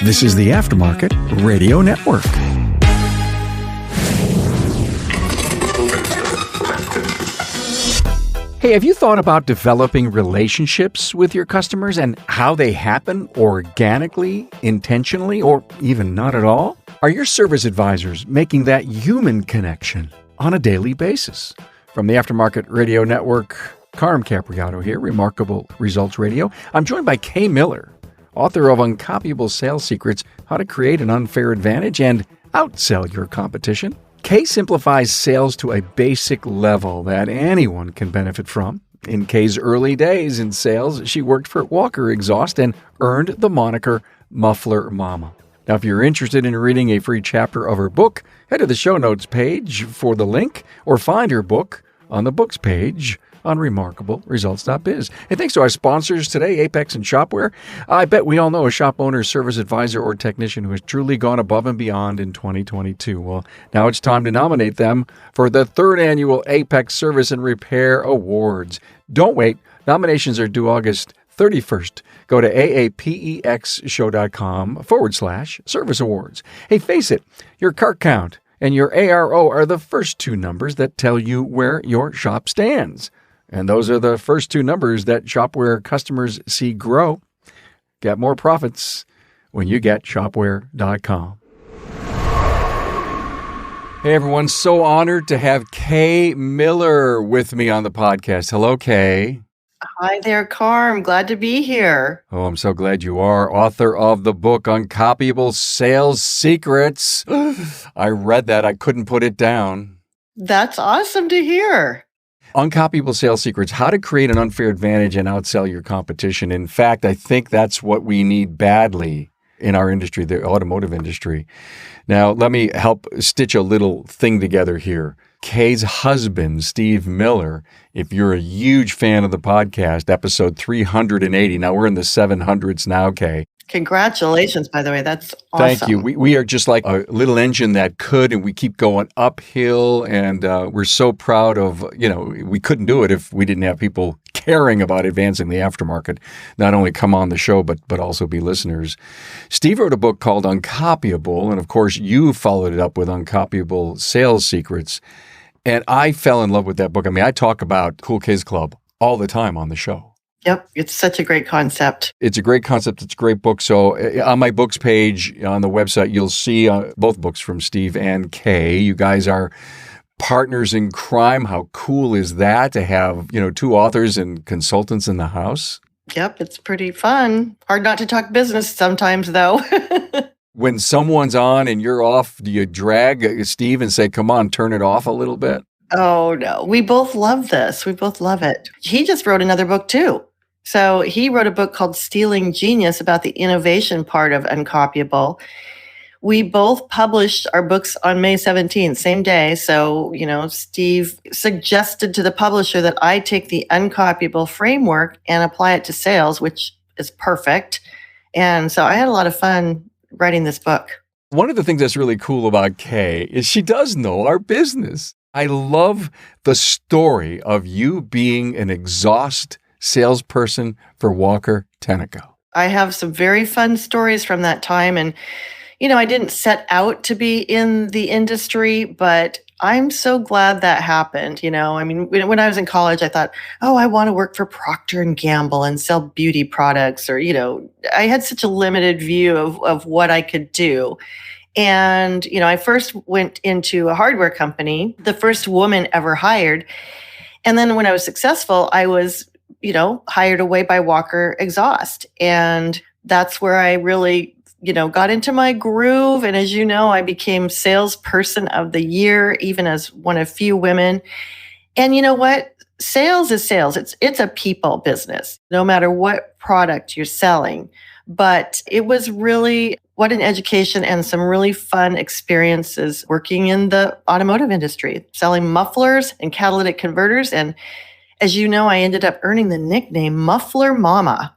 This is the Aftermarket Radio Network. Hey, have you thought about developing relationships with your customers and how they happen organically, intentionally, or even not at all? Are your service advisors making that human connection on a daily basis? From the Aftermarket Radio Network, Carm Capriato here, Remarkable Results Radio. I'm joined by Kay Miller, author of Uncopyable Sales Secrets, How to Create an Unfair Advantage and Outsell Your Competition. Kay simplifies sales to a basic level that anyone can benefit from. In Kay's early days in sales, she worked for Walker Exhaust and earned the moniker Muffler Mama. Now, if you're interested in reading a free chapter of her book, head to the show notes page for the link or find her book on the books page on remarkableresults.biz. And thanks to our sponsors today, Apex and Shopware. I bet we all know a shop owner, service advisor, or technician who has truly gone above and beyond in 2022. Well, now it's time to nominate them for the third annual Apex Service and Repair Awards. Don't wait. Nominations are due August 31st. Go to aapexshow.com/service awards. Hey, face it, your cart count and your ARO are the first two numbers that tell you where your shop stands. And those are the first two numbers that Shopware customers see grow. Get more profits when you get shopware.com. Hey, everyone. So honored to have Kay Miller with me on the podcast. Hello, Kay. Hi there, Carm. Glad to be here. Oh, I'm so glad you are. Author of the book, Uncopyable Sales Secrets. I read that. I couldn't put it down. That's awesome to hear. Uncopyable Sales Secrets, How to Create an Unfair Advantage and Outsell Your Competition. In fact, I think that's what we need badly in our industry, the automotive industry. Now, let me help stitch a little thing together here. Kay's husband, Steve Miller, if you're a huge fan of the podcast, episode 380. Now, we're in the 700s now, Kay. Congratulations, by the way. That's awesome. Thank you. We are just like a little engine that could, and we keep going uphill, and we're so proud of, we couldn't do it if we didn't have people caring about advancing the aftermarket, not only come on the show, but also be listeners. Steve wrote a book called Uncopyable, and of course, you followed it up with Uncopyable Sales Secrets, and I fell in love with that book. I mean, I talk about Cool Kids Club all the time on the show. Yep, it's such a great concept. It's a great concept. It's a great book. So on my books page on the website, you'll see both books from Steve and Kay. You guys are partners in crime. How cool is that to have, two authors and consultants in the house? Yep, it's pretty fun. Hard not to talk business sometimes, though. When someone's on and you're off, do you drag Steve and say, come on, turn it off a little bit? Oh, no. We both love this. We both love it. He just wrote another book, too. So he wrote a book called Stealing Genius about the innovation part of Uncopyable. We both published our books on May 17th, same day. So, Steve suggested to the publisher that I take the Uncopyable framework and apply it to sales, which is perfect. And so I had a lot of fun writing this book. One of the things that's really cool about Kay is she does know our business. I love the story of you being an exhaust salesperson for Walker Tenneco. I have some very fun stories from that time. And, I didn't set out to be in the industry, but I'm so glad that happened. When I was in college, I thought, I want to work for Procter & Gamble and sell beauty products. Or, I had such a limited view of what I could do. And, I first went into a hardware company, the first woman ever hired. And then when I was successful, I was hired away by Walker Exhaust. And that's where I really, got into my groove. And as you know, I became salesperson of the year, even as one of few women. And you know what? Sales is sales. It's a people business, no matter what product you're selling. But it was really what an education and some really fun experiences working in the automotive industry, selling mufflers and catalytic converters. And as you know, I ended up earning the nickname Muffler Mama.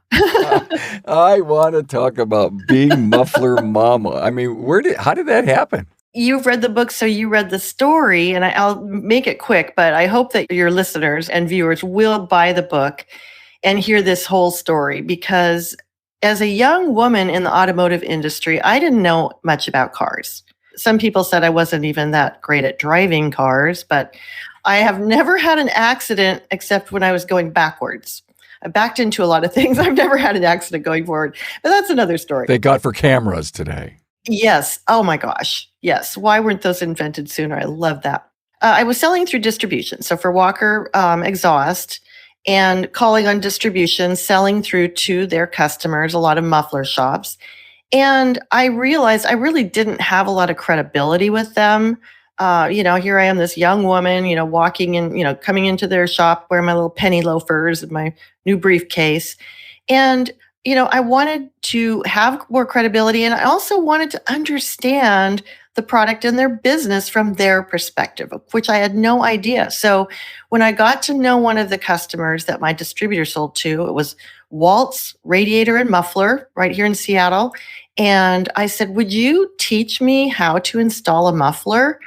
I want to talk about being Muffler Mama. I mean, how did that happen? You've read the book, so you read the story, and I'll make it quick, but I hope that your listeners and viewers will buy the book and hear this whole story, because As a young woman in the automotive industry, I didn't know much about cars. Some people said I wasn't even that great at driving cars, but I have never had an accident except when I was going backwards. I backed into a lot of things. I've never had an accident going forward, but that's another story. Thank God for cameras today. Yes. Oh my gosh. Yes. Why weren't those invented sooner? I love that. I was selling through distribution. So for Walker Exhaust and calling on distribution, selling through to their customers, a lot of muffler shops. And I realized I really didn't have a lot of credibility with them. Here I am, this young woman, walking in, coming into their shop wearing my little penny loafers and my new briefcase. And I wanted to have more credibility, and I also wanted to understand the product and their business from their perspective, of which I had no idea. So when I got to know one of the customers that my distributor sold to, it was Waltz Radiator and Muffler right here in Seattle. And I said, would you teach me how to install a muffler?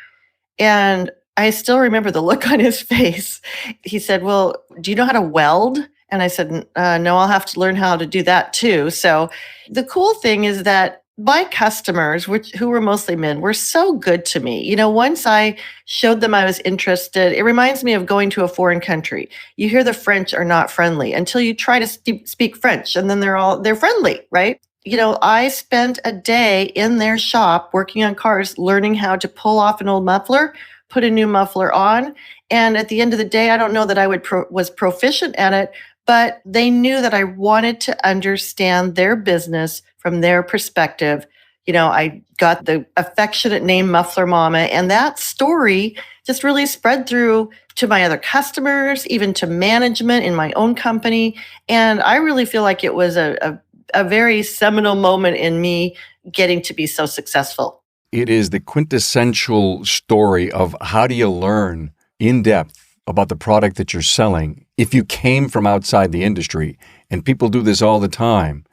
And I still remember the look on his face. He said, well, do you know how to weld? And I said, no, I'll have to learn how to do that too. So the cool thing is that my customers, who were mostly men, were so good to me. Once I showed them I was interested, it reminds me of going to a foreign country. You hear the French are not friendly until you try to speak French, and then they're friendly, right? I spent a day in their shop working on cars, learning how to pull off an old muffler, put a new muffler on. And at the end of the day, I don't know that I was proficient at it, but they knew that I wanted to understand their business from their perspective. I got the affectionate name Muffler Mama, and that story just really spread through to my other customers, even to management in my own company. And I really feel like it was a very seminal moment in me getting to be so successful. It is the quintessential story of how do you learn in depth about the product that you're selling if you came from outside the industry. And people do this all the time.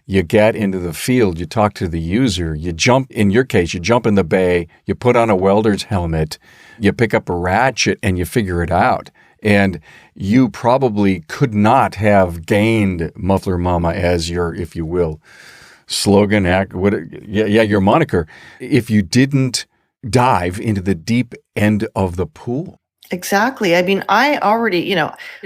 You get into the field, you talk to the user, you jump in the bay, you put on a welder's helmet, you pick up a ratchet and you figure it out. And you probably could not have gained Muffler Mama as your, if you will, slogan, your moniker, if you didn't dive into the deep end of the pool. Exactly. I mean, I already,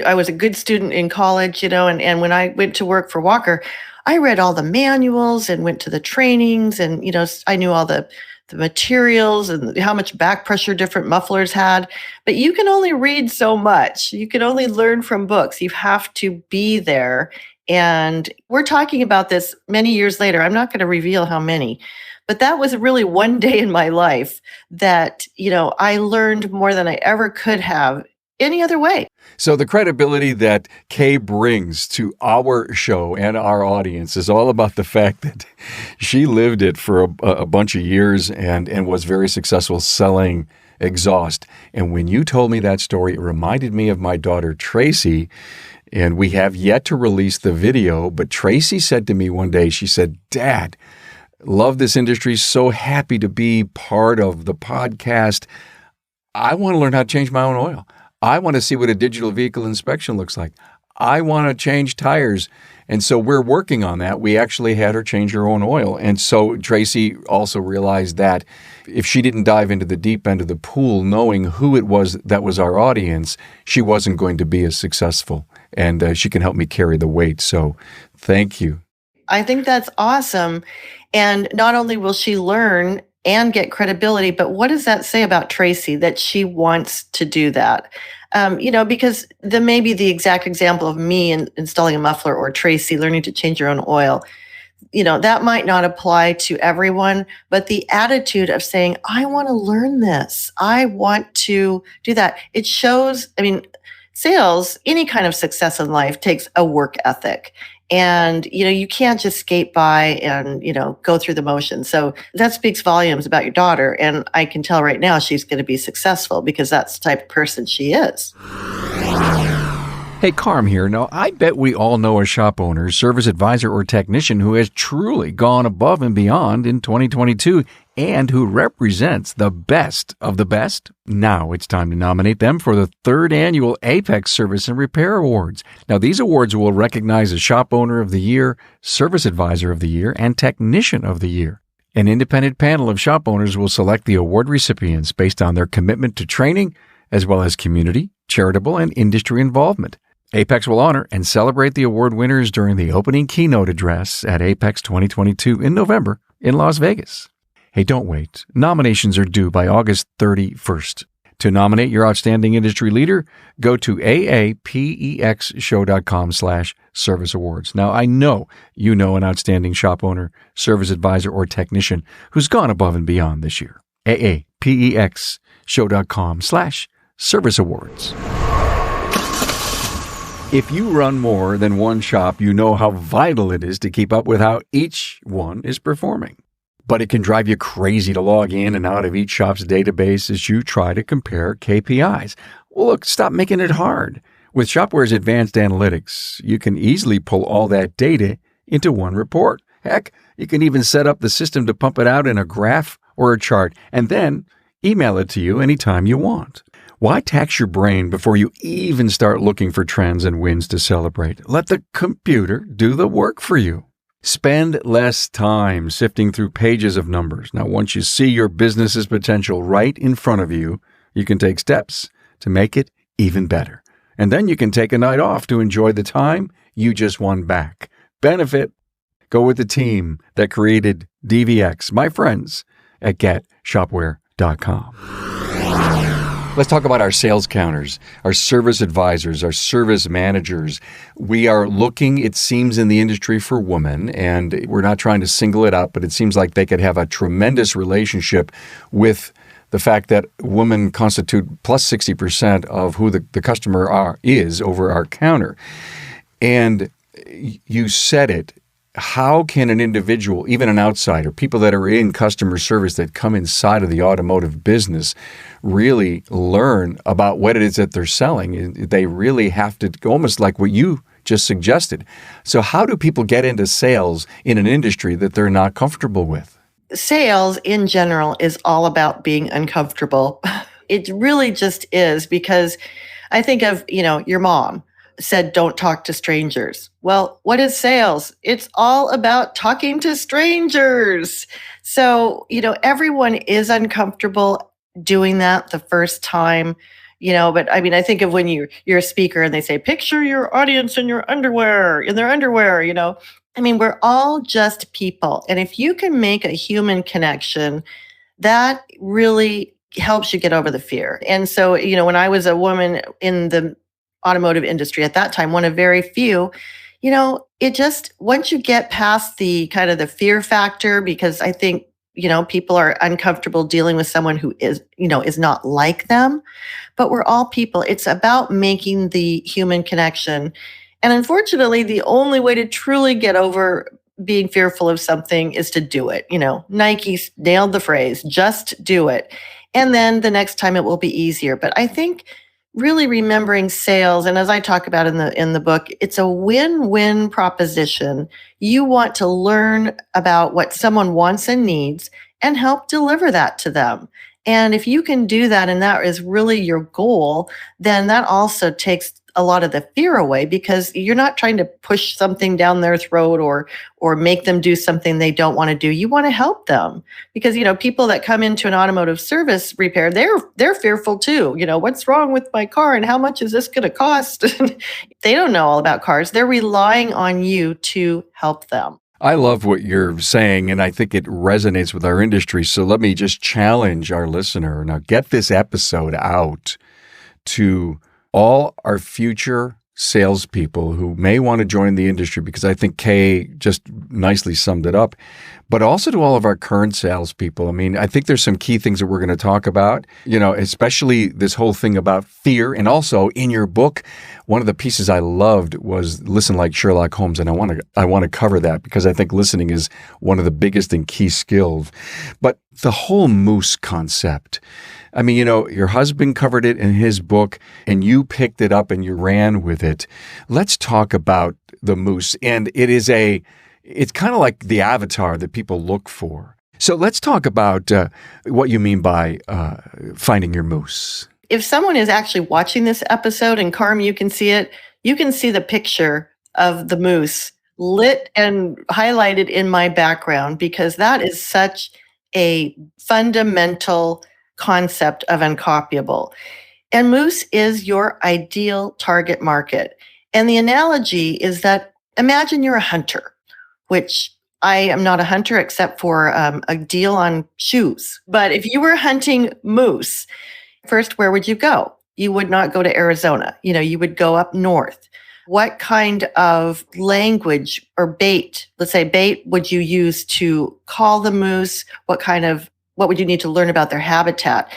I was a good student in college, and when I went to work for Walker, I read all the manuals and went to the trainings, and, I knew all the materials and how much back pressure different mufflers had. But you can only read so much. You can only learn from books. You have to be there. And we're talking about this many years later. I'm not going to reveal how many, but that was really one day in my life that, I learned more than I ever could have any other way. So the credibility that Kay brings to our show and our audience is all about the fact that she lived it for a bunch of years and was very successful selling exhaust. And when you told me that story, it reminded me of my daughter, Tracy. And we have yet to release the video, but Tracy said to me one day, she said, Dad, love this industry, so happy to be part of the podcast. I want to learn how to change my own oil. I want to see what a digital vehicle inspection looks like. I want to change tires. And so we're working on that. We actually had her change her own oil. And so Tracy also realized that if she didn't dive into the deep end of the pool, knowing who it was that was our audience, she wasn't going to be as successful. And she can help me carry the weight. So thank you. I think that's awesome. And not only will she learn and get credibility, but what does that say about Tracy that she wants to do that? Because that may be the exact example of me installing a muffler or Tracy learning to change her own oil. That might not apply to everyone, but the attitude of saying, I want to learn this. I want to do that. It shows, sales, any kind of success in life takes a work ethic. And, you can't just skate by and, go through the motions. So that speaks volumes about your daughter. And I can tell right now she's going to be successful because that's the type of person she is. Hey, Carm here. Now, I bet we all know a shop owner, service advisor, or technician who has truly gone above and beyond in 2022 and who represents the best of the best. Now it's time to nominate them for the 3rd annual Apex Service and Repair Awards. Now, these awards will recognize a shop owner of the year, service advisor of the year, and technician of the year. An independent panel of shop owners will select the award recipients based on their commitment to training, as well as community, charitable, and industry involvement. Apex will honor and celebrate the award winners during the opening keynote address at Apex 2022 in November in Las Vegas. Hey, don't wait. Nominations are due by August 31st. To nominate your outstanding industry leader, go to aapexshow.com/service awards. Now, I know you know an outstanding shop owner, service advisor, or technician who's gone above and beyond this year. aapexshow.com/service awards. If you run more than one shop, you know how vital it is to keep up with how each one is performing. But it can drive you crazy to log in and out of each shop's database as you try to compare KPIs. Well, look, stop making it hard. With Shopware's advanced analytics, you can easily pull all that data into one report. Heck, you can even set up the system to pump it out in a graph or a chart and then email it to you anytime you want. Why tax your brain before you even start looking for trends and wins to celebrate? Let the computer do the work for you. Spend less time sifting through pages of numbers. Now, once you see your business's potential right in front of you, you can take steps to make it even better. And then you can take a night off to enjoy the time you just won back. Benefit. Go with the team that created DVX, my friends at getshopware.com. Let's talk about our sales counters, our service advisors, our service managers. We are looking, it seems, in the industry for women, and we're not trying to single it out, but it seems like they could have a tremendous relationship with the fact that women constitute plus 60% of who the customer is over our counter. And you said it. How can an individual, even an outsider, people that are in customer service that come inside of the automotive business, really learn about what it is that they're selling? They really have to, almost like what you just suggested. So how do people get into sales in an industry that they're not comfortable with? Sales in general is all about being uncomfortable. It really just is, because I think of, your mom said, don't talk to strangers. Well, what is sales? It's all about talking to strangers. So, everyone is uncomfortable doing that the first time, but I mean, I think of when you're a speaker and they say, picture your audience in their underwear. I mean, we're all just people. And if you can make a human connection, that really helps you get over the fear. And so, when I was a woman in the automotive industry at that time, one of very few, it just, once you get past the kind of the fear factor, because I think, people are uncomfortable dealing with someone who is not like them, but we're all people. It's about making the human connection. And unfortunately, the only way to truly get over being fearful of something is to do it. Nike nailed the phrase, just do it. And then the next time it will be easier. But I think really remembering sales, and as I talk about in the book, it's a win-win proposition. You want to learn about what someone wants and needs and help deliver that to them. And if you can do that, and that is really your goal, then that also takes a lot of the fear away, because you're not trying to push something down their throat or make them do something they don't want to do. You want to help them, because people that come into an automotive service repair, they're fearful too. What's wrong with my car and how much is this going to cost? They don't know all about cars. They're relying on you to help them. I love what you're saying, and I think it resonates with our industry. So let me just challenge our listener. Now, get this episode out to all our future salespeople who may want to join the industry, because I think Kay just nicely summed it up, but also to all of our current salespeople. I mean, I think there's some key things that we're going to talk about, especially this whole thing about fear. And also in your book, one of the pieces I loved was listen like Sherlock Holmes. And I want to cover that, because I think listening is one of the biggest and key skills. But the whole moose concept. I mean, your husband covered it in his book and you picked it up and you ran with it. Let's talk about the moose. And it's kind of like the avatar that people look for. So let's talk about what you mean by finding your moose. If someone is actually watching this episode, and Carm, you can see it, you can see the picture of the moose lit and highlighted in my background, because that is such a fundamental concept of Uncopyable. And moose is your ideal target market. And the analogy is that imagine you're a hunter, which I am not a hunter except for a deal on shoes. But if you were hunting moose, first, where would you go? You would not go to Arizona. You would go up north. What kind of language or bait, let's say bait, would you use to call the moose? What would you need to learn about their habitat?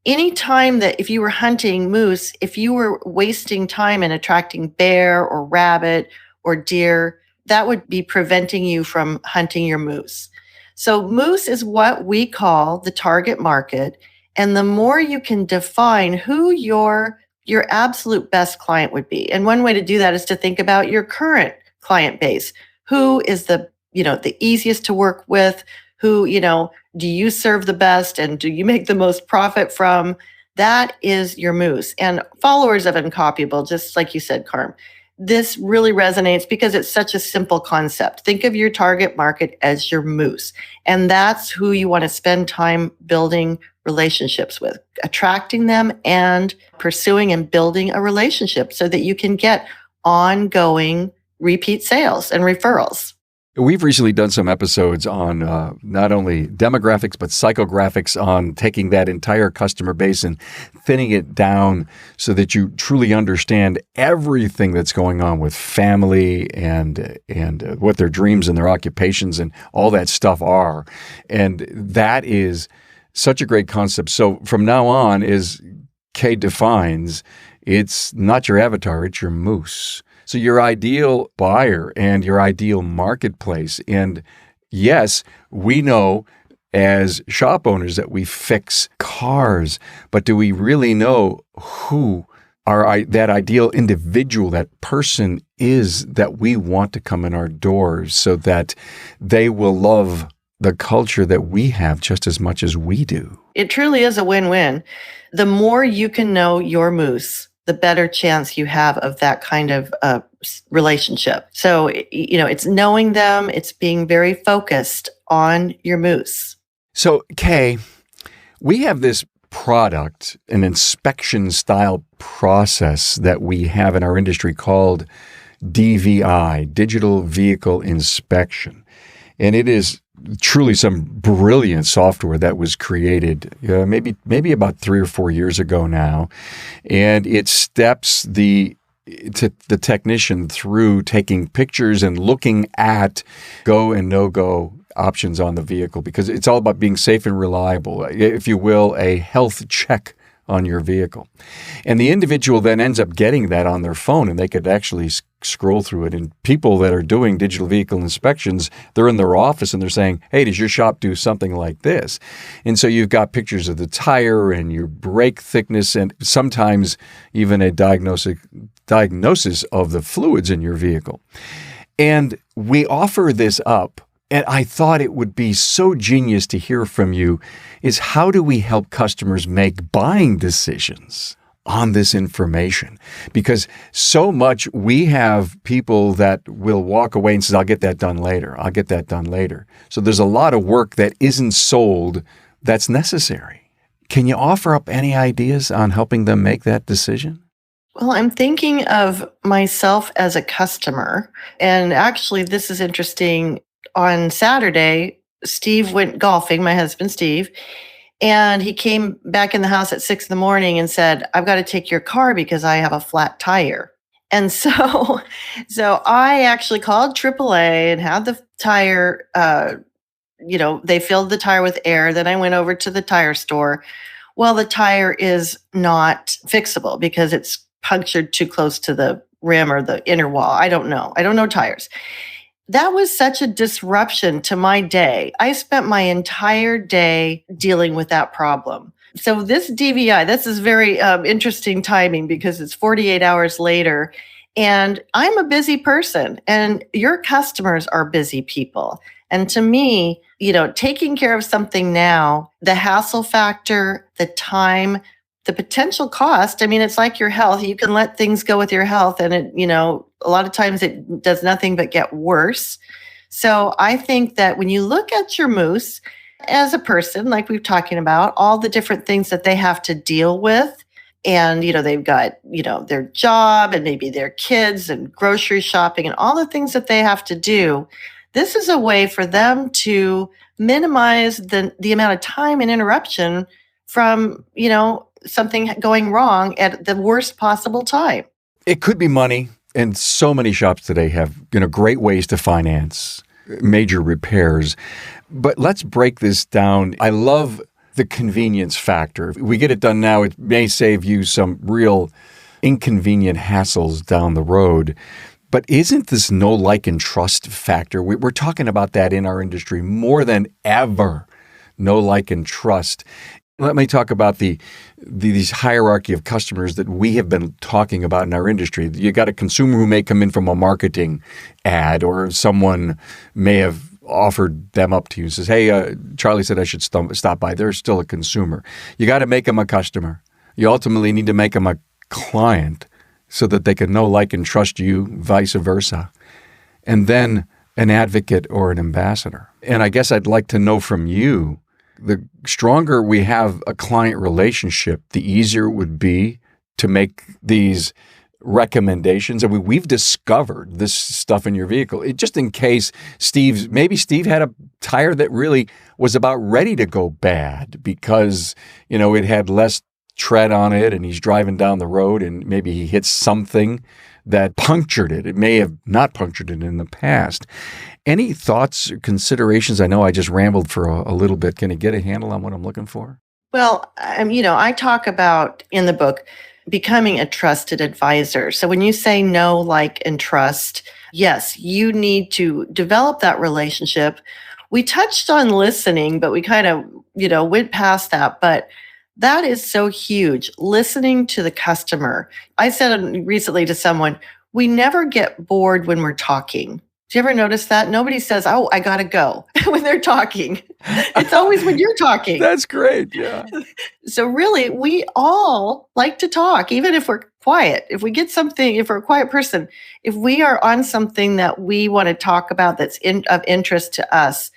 Any time that if you were hunting moose, if you were wasting time in attracting bear or rabbit or deer, that would be preventing you from hunting your moose. So moose is what we call the target market. And the more you can define who your absolute best client would be. And one way to do that is to think about your current client base. Who is the easiest to work with? Who, do you serve the best and do you make the most profit from? That is your moose. And followers of Uncopyable, just like you said, Carm, this really resonates because it's such a simple concept. Think of your target market as your moose. And that's who you want to spend time building relationships with, attracting them and pursuing and building a relationship so that you can get ongoing repeat sales and referrals. We've recently done some episodes on not only demographics, but psychographics on taking that entire customer base and thinning it down so that you truly understand everything that's going on with family and what their dreams and their occupations and all that stuff are. And that is such a great concept. So from now on, as Kay defines, it's not your avatar, it's your moose. So your ideal buyer and your ideal marketplace. And yes, we know as shop owners that we fix cars, but do we really know who that ideal individual, that person is that we want to come in our doors so that they will love the culture that we have just as much as we do? It truly is a win-win. The more you can know your moose, the better chance you have of that kind of relationship. So, it's knowing them, it's being very focused on your moose. So, Kay, we have this product, an inspection style process that we have in our industry called DVI, Digital Vehicle Inspection. And it is truly some brilliant software that was created maybe about 3 or 4 years ago now. And it steps the technician through taking pictures and looking at go and no-go options on the vehicle, because it's all about being safe and reliable, if you will, a health check on your vehicle. And the individual then ends up getting that on their phone, and they could actually scroll through it. And people that are doing digital vehicle inspections, they're in their office and they're saying, hey, does your shop do something like this? And so you've got pictures of the tire and your brake thickness and sometimes even a diagnosis of the fluids in your vehicle. And we offer this up. And I thought it would be so genius to hear from you is how do we help customers make buying decisions on this information? Because so much we have people that will walk away and say, I'll get that done later. I'll get that done later. So there's a lot of work that isn't sold that's necessary. Can you offer up any ideas on helping them make that decision? Well, I'm thinking of myself as a customer. And actually, this is interesting. On Saturday, Steve went golfing, my husband, Steve, and he came back in the house at 6 a.m. and said, I've got to take your car because I have a flat tire. And so I actually called AAA and had the tire, they filled the tire with air. Then I went over to the tire store. Well, the tire is not fixable because it's punctured too close to the rim or the inner wall. I don't know tires. that was such a disruption to my day. I spent my entire day dealing with that problem. So this DVI, this is very interesting timing because it's 48 hours later. And I'm a busy person and your customers are busy people. And to me, taking care of something now, the hassle factor, the time, the potential cost, I mean, it's like your health. You can let things go with your health and a lot of times it does nothing but get worse. So I think that when you look at your moose as a person, like we've talking about, all the different things that they have to deal with, and, they've got, their job and maybe their kids and grocery shopping and all the things that they have to do. This is a way for them to minimize the amount of time and interruption from, something going wrong at the worst possible time. It could be money. And so many shops today have, great ways to finance major repairs. But let's break this down. I love the convenience factor. If we get it done now, it may save you some real inconvenient hassles down the road. But isn't this know, like, and trust factor? We're talking about that in our industry more than ever. Know, like, and trust. Let me talk about these hierarchy of customers that we have been talking about in our industry. You got a consumer who may come in from a marketing ad, or someone may have offered them up to you and says, hey, Charlie said I should stop by. They're still a consumer. You got to make them a customer. You ultimately need to make them a client so that they can know, like, and trust you, vice versa. And then an advocate or an ambassador. And I guess I'd like to know from you, the stronger we have a client relationship, the easier it would be to make these recommendations. And we've discovered this stuff in your vehicle. Just in case maybe Steve had a tire that really was about ready to go bad because, it had less tread on it and he's driving down the road and maybe he hits something that punctured it. It may have not punctured it in the past. Any thoughts or considerations? I know I just rambled for a little bit. Can you get a handle on what I'm looking for? Well, I talk about in the book becoming a trusted advisor. So when you say know, like, and trust, yes, you need to develop that relationship. We touched on listening, but we kind of, went past that. But that is so huge. Listening to the customer. I said recently to someone, we never get bored when we're talking. Do you ever notice that? Nobody says, oh, I got to go when they're talking. It's always when you're talking. That's great. Yeah. So really, we all like to talk, even if we're quiet. If we get something, if we're a quiet person, if we are on something that we want to talk about that's of interest to us,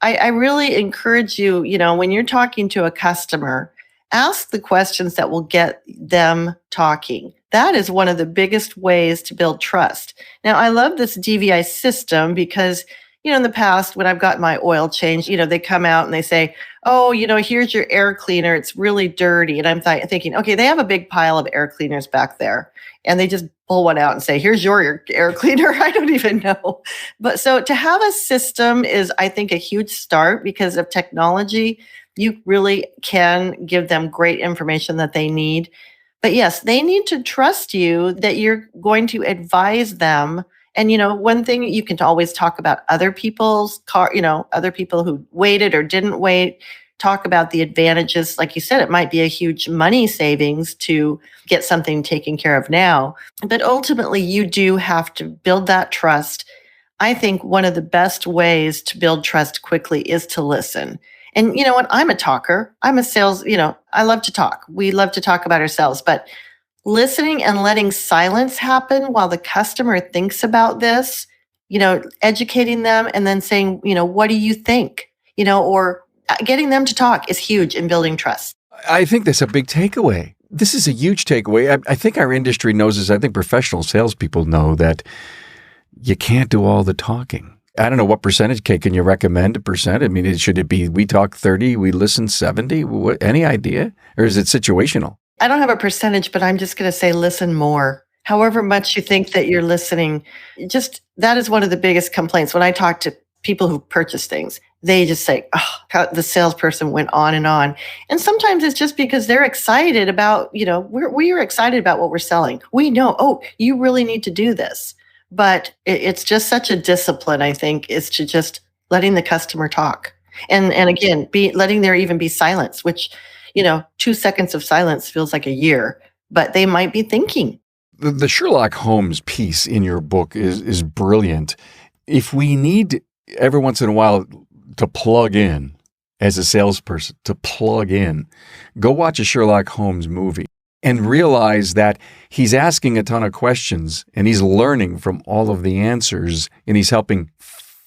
I really encourage you, when you're talking to a customer, ask the questions that will get them talking. That is one of the biggest ways to build trust. Now, I love this DVI system because, in the past, when I've got my oil changed, they come out and they say, oh, here's your air cleaner. It's really dirty. And I'm thinking, okay, they have a big pile of air cleaners back there. And they just pull one out and say, here's your air cleaner. I don't even know. But so to have a system is, I think, a huge start because of technology. You really can give them great information that they need. But yes, they need to trust you that you're going to advise them. And, one thing you can always talk about other people's other people who waited or didn't wait, talk about the advantages. Like you said, it might be a huge money savings to get something taken care of now. But ultimately, you do have to build that trust. I think one of the best ways to build trust quickly is to listen. And you know what? I'm a talker. I'm a sales, I love to talk. We love to talk about ourselves, but listening and letting silence happen while the customer thinks about this, educating them and then saying, what do you think? Or getting them to talk is huge in building trust. I think that's a big takeaway. This is a huge takeaway. I think our industry knows this. I think professional salespeople know that you can't do all the talking. I don't know what percentage. Can you recommend a percent? I mean, should it be we talk 30, we listen 70? Any idea? Or is it situational? I don't have a percentage, but I'm just going to say listen more. However much you think that you're listening, that is one of the biggest complaints. When I talk to people who purchase things, they just say, oh, the salesperson went on. And sometimes it's just because they're excited about, we're excited about what we're selling. We know, oh, you really need to do this. But it's just such a discipline, I think, is to just letting the customer talk. And again, letting there even be silence, which, 2 seconds of silence feels like a year, but they might be thinking. The Sherlock Holmes piece in your book is brilliant. If we need every once in a while to plug in as a salesperson, go watch a Sherlock Holmes movie and realize that he's asking a ton of questions and he's learning from all of the answers and he's helping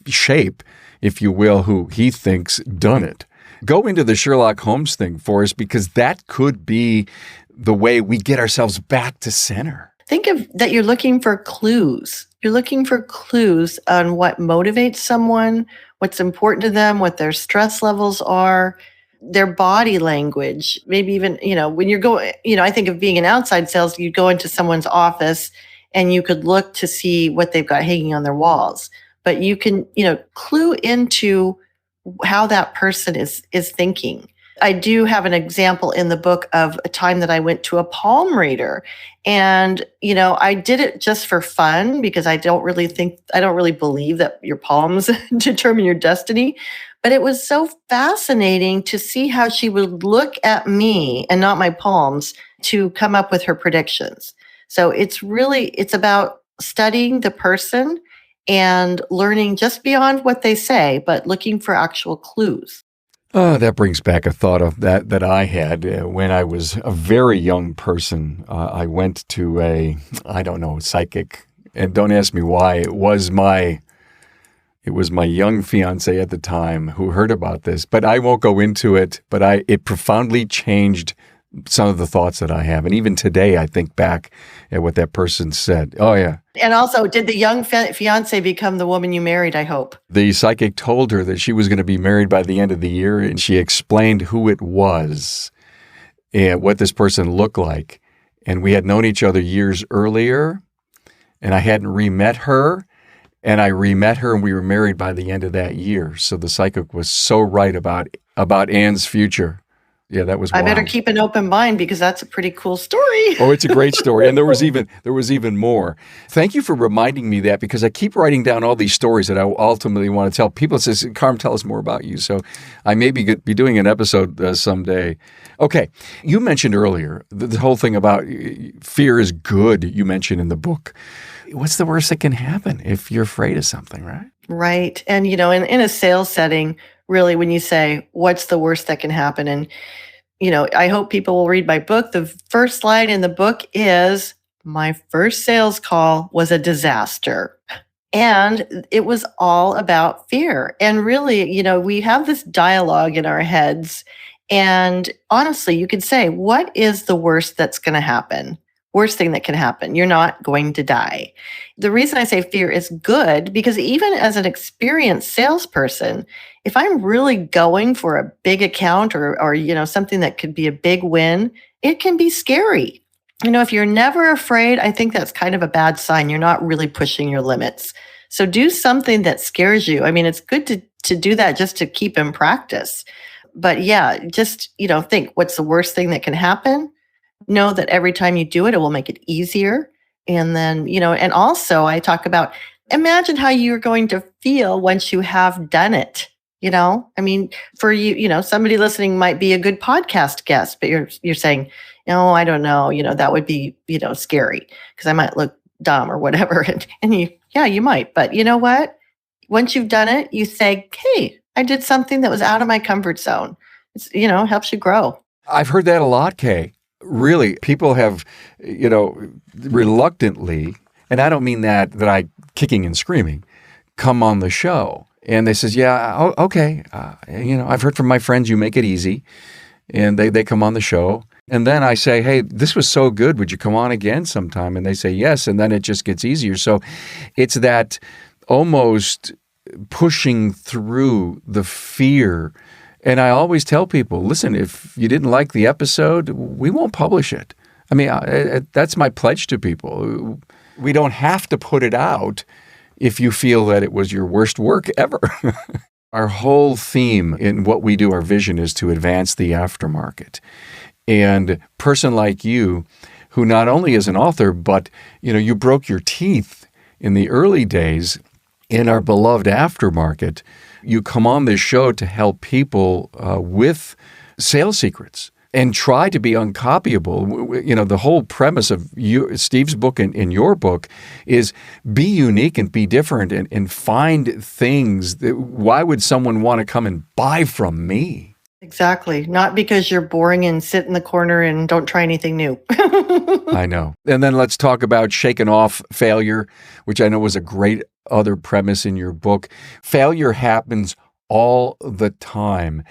shape, if you will, who he thinks done it. Go into the Sherlock Holmes thing for us, because that could be the way we get ourselves back to center. Think of that you're looking for clues. You're looking for clues on what motivates someone, what's important to them, what their stress levels are, their body language. Maybe even, when you're going, I think of being in outside sales, you go into someone's office and you could look to see what they've got hanging on their walls. But you can, clue into how that person is thinking. I do have an example in the book of a time that I went to a palm reader, and, I did it just for fun because I don't really believe that your palms determine your destiny. But it was so fascinating to see how she would look at me and not my palms to come up with her predictions. So it's about studying the person and learning just beyond what they say, but looking for actual clues. Oh, that brings back a thought of that I had when I was a very young person. I went to a psychic, and don't ask me why. It was my young fiance at the time who heard about this, but I won't go into it. But it profoundly changed some of the thoughts that I have, and even today I think back at what that person said. Oh yeah. And also, did the young fiance become the woman you married, I hope? The psychic told her that she was going to be married by the end of the year, and she explained who it was and what this person looked like. And we had known each other years earlier, and I hadn't re-met her, and I re-met her, and we were married by the end of that year. So the psychic was so right about Anne's future. Yeah, that was wild. I better keep an open mind because that's a pretty cool story. Oh, it's a great story. And there was even more. Thank you for reminding me that, because I keep writing down all these stories that I ultimately want to tell people. It says, Carm, tell us more about you. So I may be doing an episode someday. Okay. You mentioned earlier the whole thing about fear is good, you mentioned in the book. What's the worst that can happen if you're afraid of something, right? Right. And, in a sales setting, really, when you say, what's the worst that can happen? And, I hope people will read my book. The first line in the book is, my first sales call was a disaster. And it was all about fear. And really, we have this dialogue in our heads. And honestly, you could say, what is the worst that's going to happen? Worst thing that can happen. You're not going to die. The reason I say fear is good, because even as an experienced salesperson, if I'm really going for a big account or something that could be a big win, it can be scary. If you're never afraid, I think that's kind of a bad sign. You're not really pushing your limits. So do something that scares you. I mean, it's good to do that just to keep in practice. But yeah, just, think, what's the worst thing that can happen? Know that every time you do it, it will make it easier. And then, and also I talk about, imagine how you're going to feel once you have done it. For you, somebody listening might be a good podcast guest, but you're saying, no, I don't know, that would be, scary because I might look dumb or whatever. And you might, but you know what? Once you've done it, you say, hey, I did something that was out of my comfort zone. It's, helps you grow. I've heard that a lot, Kay. Really, people have, reluctantly, and I don't mean that I kicking and screaming, come on the show. And they says, yeah, okay. I've heard from my friends, you make it easy. And they come on the show. And then I say, hey, this was so good. Would you come on again sometime? And they say, yes. And then it just gets easier. So it's that almost pushing through the fear. And I always tell people, listen, if you didn't like the episode, we won't publish it. I mean, that's my pledge to people. We don't have to put it out if you feel that it was your worst work ever. Our whole theme in what we do, our vision, is to advance the aftermarket. And a person like you, who not only is an author, but you broke your teeth in the early days, in our beloved aftermarket, you come on this show to help people with sales secrets and try to be uncopyable. You know, the whole premise of Steve's book and your book is be unique and be different and find things that, why would someone want to come and buy from me? Exactly. Not because you're boring and sit in the corner and don't try anything new. I know. And then let's talk about shaking off failure, which I know was a great other premise in your book. Failure happens all the time.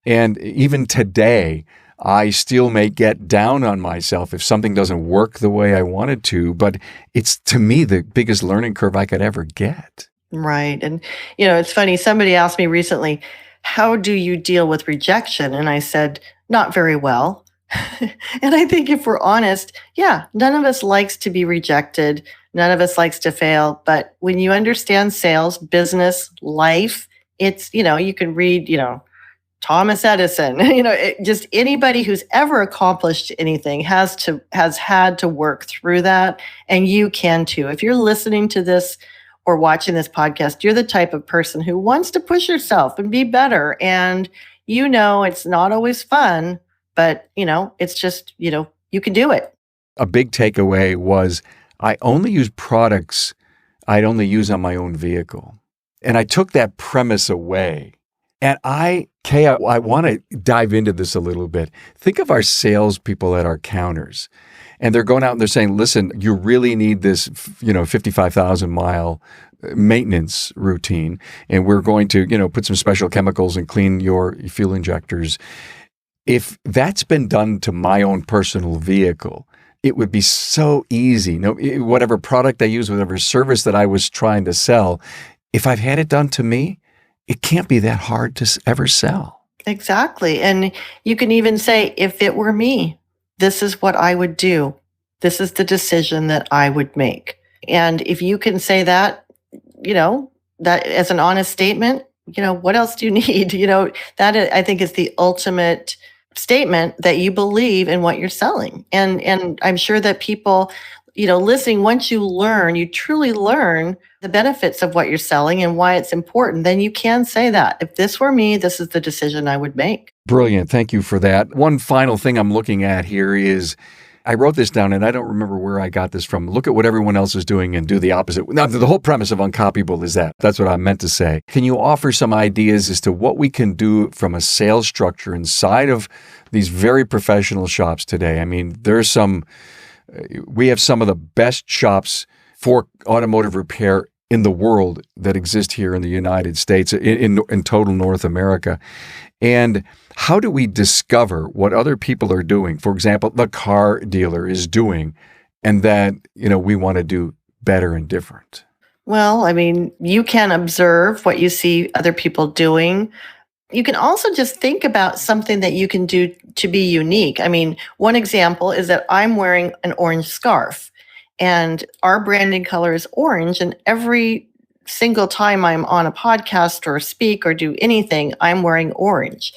And even today, I still may get down on myself if something doesn't work the way I wanted to, but it's, to me, the biggest learning curve I could ever get. Right. And, it's funny. Somebody asked me recently, how do you deal with rejection? And I said, not very well. And I think if we're honest, none of us likes to be rejected. None of us likes to fail. But when you understand sales, business, life, it's, you can read, Thomas Edison, just anybody who's ever accomplished anything has had to work through that. And you can too. If you're listening to this or watching this podcast, you're the type of person who wants to push yourself and be better. And it's not always fun, but it's just, you can do it. A big takeaway was I only use products I'd only use on my own vehicle. And I took that premise away. And I want to dive into this a little bit. Think of our salespeople at our counters. And they're going out and they're saying, listen, you really need this, 55,000 mile maintenance routine. And we're going to, put some special chemicals and clean your fuel injectors. If that's been done to my own personal vehicle, it would be so easy. Whatever product I use, whatever service that I was trying to sell, if I've had it done to me, it can't be that hard to ever sell. Exactly. And you can even say, if it were me, this is what I would do. This is the decision that I would make. And if you can say that, that as an honest statement, what else do you need? That I think is the ultimate statement that you believe in what you're selling. And I'm sure that people, listening, once you truly learn the benefits of what you're selling and why it's important, then you can say that. If this were me, this is the decision I would make. Brilliant. Thank you for that. One final thing I'm looking at here is, I wrote this down and I don't remember where I got this from. Look at what everyone else is doing and do the opposite. Now, the whole premise of Uncopyable is that. That's what I meant to say. Can you offer some ideas as to what we can do from a sales structure inside of these very professional shops today? I mean, we have some of the best shops for automotive repair in the world that exist here in the United States, in total North America. And how do we discover what other people are doing? For example, the car dealer is doing, and that, we want to do better and different. Well, I mean, you can observe what you see other people doing. You can also just think about something that you can do to be unique. I mean, one example is that I'm wearing an orange scarf, and our branding color is orange. And every single time I'm on a podcast or speak or do anything, I'm wearing orange.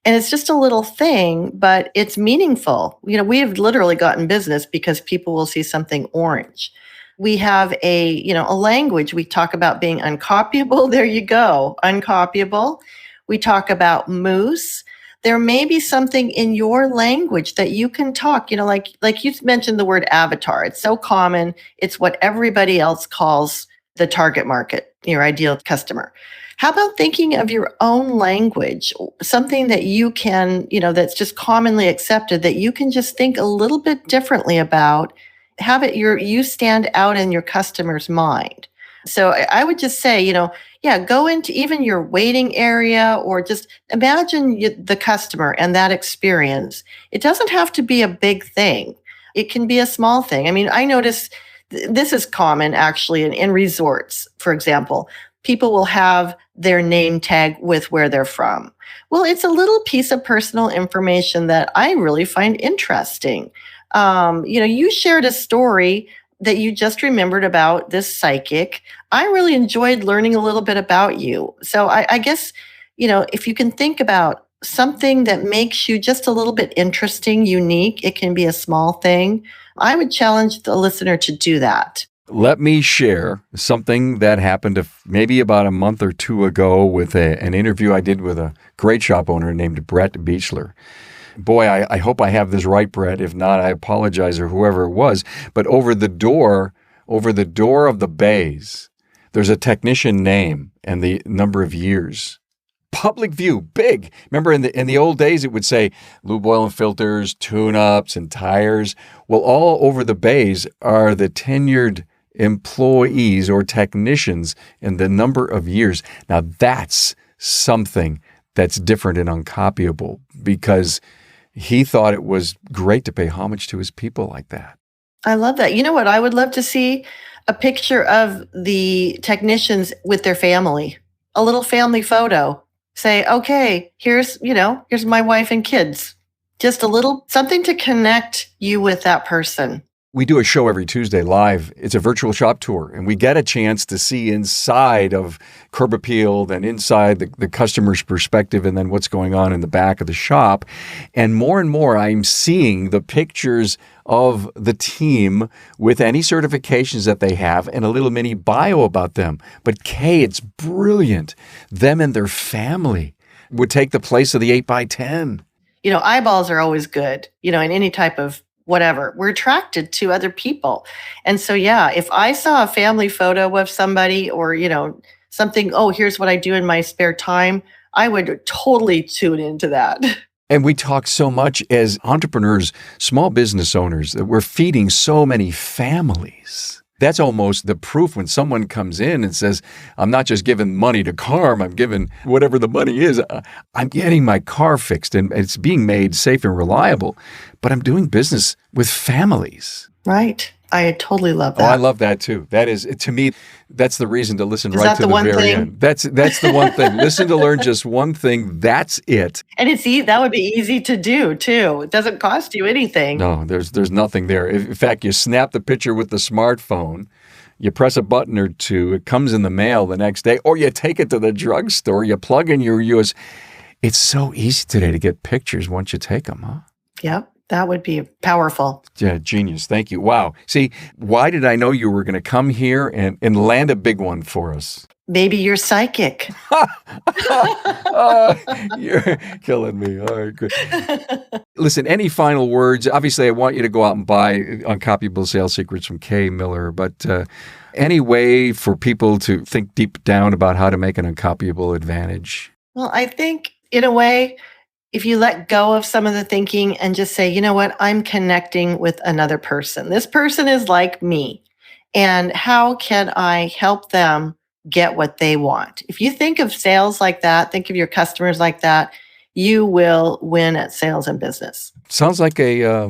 And it's just a little thing, but it's meaningful. We have literally gotten business because people will see something orange. We have a language. We talk about being uncopyable. There you go. Uncopyable. We talk about moose. There may be something in your language that you can talk, like you mentioned the word avatar. It's so common. It's what everybody else calls the target market, your ideal customer. How about thinking of your own language, something that you can, that's just commonly accepted, that you can just think a little bit differently about, have it you stand out in your customer's mind. So I would just say, go into even your waiting area, or just imagine the customer and that experience. It doesn't have to be a big thing. It can be a small thing. I mean, I notice this is common actually in resorts, for example. People will have their name tag with where they're from. Well, it's a little piece of personal information that I really find interesting. You shared a story that you just remembered about this psychic. I really enjoyed learning a little bit about you. So I guess, if you can think about something that makes you just a little bit interesting, unique, it can be a small thing. I would challenge the listener to do that. let me share something that happened maybe about a month or two ago with an interview I did with a great shop owner named Brett Beechler. Boy, I hope I have this right, Brett. If not, I apologize, or whoever it was. But over the door of the bays, there's a technician name and the number of years. Public view, big. Remember in the old days, it would say lube oil and filters, tune-ups and tires. Well, all over the bays are the tenured employees or technicians and the number of years. Now, that's something that's different and uncopyable, because he thought it was great to pay homage to his people like that. I love that. You know what I would love to see? A picture of the technicians with their family, a little family photo. Say, okay, here's my wife and kids. Just a little something to connect you with that person. We do a show every Tuesday live. It's a virtual shop tour, and we get a chance to see inside of Curb Appeal and inside the customer's perspective, and then what's going on in the back of the shop. And more, I'm seeing the pictures of the team with any certifications that they have and a little mini bio about them. But Kay, it's brilliant. Them and their family would take the place of the 8x10. Eyeballs are always good, in any type of whatever. We're attracted to other people. And so, if I saw a family photo of somebody or, something, here's what I do in my spare time, I would totally tune into that. And we talk so much as entrepreneurs, small business owners, that we're feeding so many families. That's almost the proof when someone comes in and says, I'm not just giving money to Carm, I'm giving whatever the money is. I'm getting my car fixed and it's being made safe and reliable, but I'm doing business with families. Right. I totally love that. Oh, I love that too. That is, to me, that's the reason to listen right to the very thing? end. That's the one thing. Listen to learn just one thing. That's it. And that would be easy to do too. It doesn't cost you anything. No, there's nothing there. In fact, you snap the picture with the smartphone, you press a button or two, it comes in the mail the next day, or you take it to the drugstore, you plug in your US. It's so easy today to get pictures once you take them, huh? Yep. That would be powerful. Yeah, genius. Thank you. Wow. See, why did I know you were going to come here and land a big one for us? Maybe you're psychic. You're killing me. All right, good. Listen, any final words? Obviously, I want you to go out and buy Uncopyable Sales Secrets from Kay Miller, but any way for people to think deep down about how to make an uncopyable advantage? Well, I think in a way, if you let go of some of the thinking and just say, you know what, I'm connecting with another person. This person is like me. And how can I help them get what they want? If you think of sales like that, think of your customers like that, you will win at sales and business. Sounds like a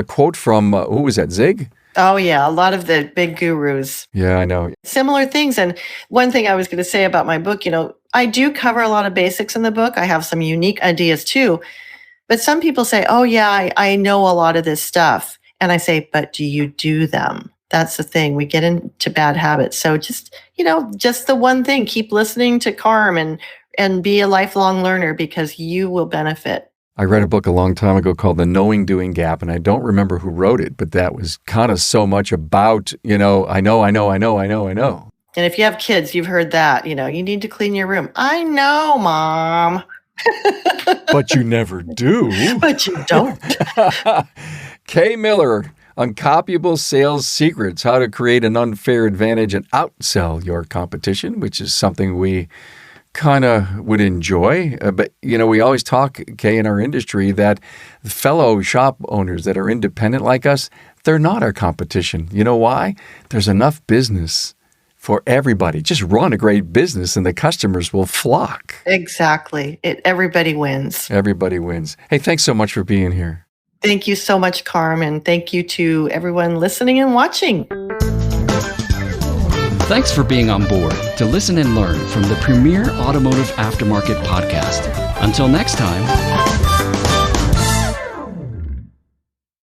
quote from, who was that, Zig? Oh, yeah. A lot of the big gurus. Yeah, I know. Similar things. And one thing I was going to say about my book, I do cover a lot of basics in the book. I have some unique ideas too. But some people say, oh, yeah, I know a lot of this stuff. And I say, but do you do them? That's the thing. We get into bad habits. So just the one thing, keep listening to Carm and be a lifelong learner, because you will benefit. I read a book a long time ago called The Knowing Doing Gap, and I don't remember who wrote it, but that was kind of so much about, I know. And if you have kids, you've heard that, you need to clean your room. I know, Mom. But you never do. But you don't. Kay Miller, Uncopyable Sales Secrets, How to Create an Unfair Advantage and Outsell Your Competition, which is something we kind of would enjoy. But, we always talk, Kay, in our industry that fellow shop owners that are independent like us, they're not our competition. You know why? There's enough business for everybody. Just run a great business and the customers will flock. Exactly. Everybody wins. Everybody wins. Hey, thanks so much for being here. Thank you so much, Carm, and thank you to everyone listening and watching. Thanks for being on board to listen and learn from the premier automotive aftermarket podcast. Until next time.